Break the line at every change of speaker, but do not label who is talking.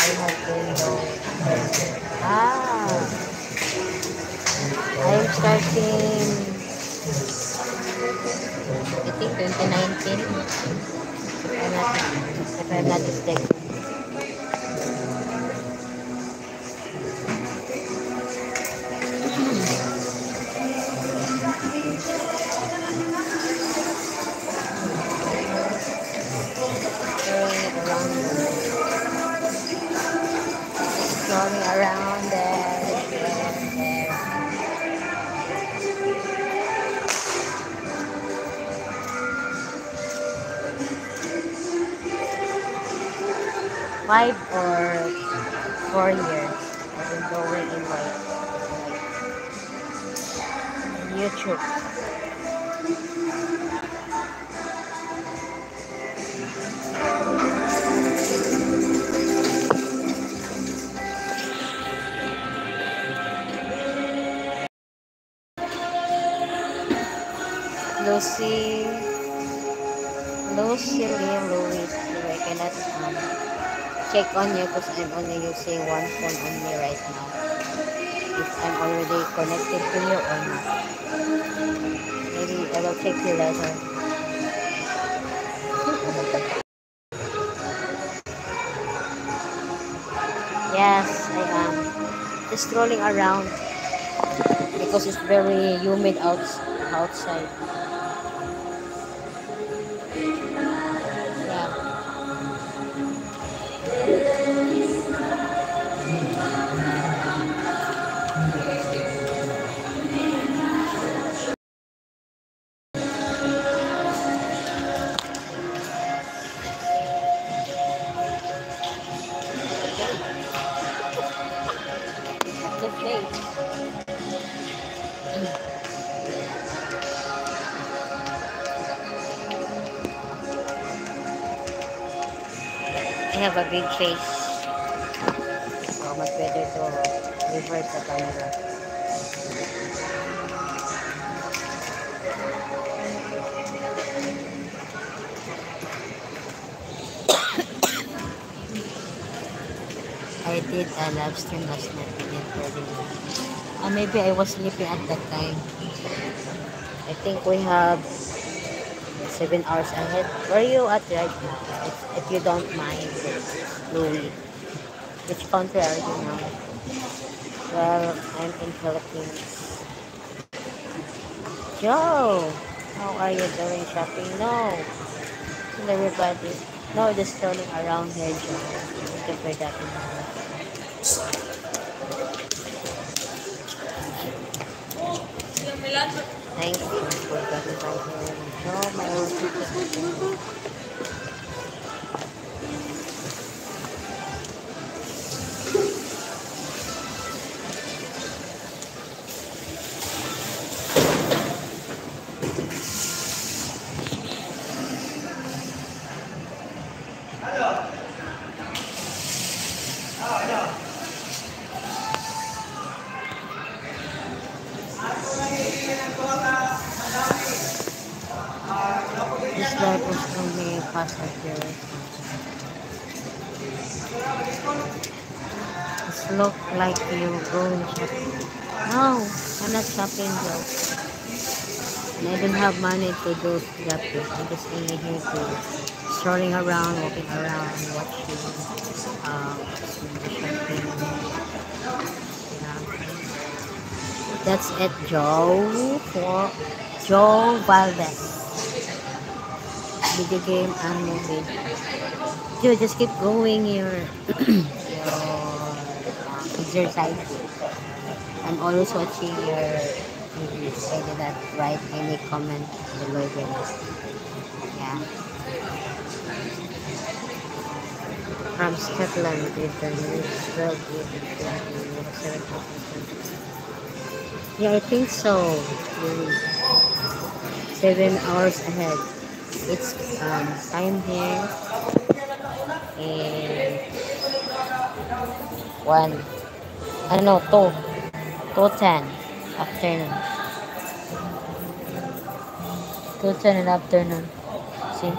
I have window. Ah, I'm starting, I think 2019, if I'm not mistaken. Strolling around there, and there. 5 or 4 years I've been going in YouTube. Lucy, Lucy Lee Louis. I cannot check on you because I'm only using one phone on me right now. If I'm already connected to you or not. Maybe I will check you later. Yes, I am. Just strolling around because it's very humid outside. Yeah. The place. I have a big face. So much better to reverse the camera. I did a live stream last night. I didn't really. Maybe I was sleeping at that time. I think we have 7 hours ahead. Where are you at right now? If you don't mind, Louis. Which country are you now? Well, I'm in Philippines. Joe, how are you doing shopping? No. And everybody. No, just strolling around here, Joe. Thank you for that. Thank you for that. Joe, my old This life is only passengers. It look like you going shopping. No, I'm not shopping though. And I don't have money to do shopping. I'm just only here to strolling around, walking around, watching shopping. Yeah. That's it, Joe. For Joe Valdez. Video game and movie. You just keep going your exercise. I'm always watching your videos. I did not write any comment below them. Yeah. From Scotland, with the news 12, 7. Yeah, I think so. Really. 7 hours ahead. It's time here and 2:10 afternoon. 2:10 in the afternoon. See?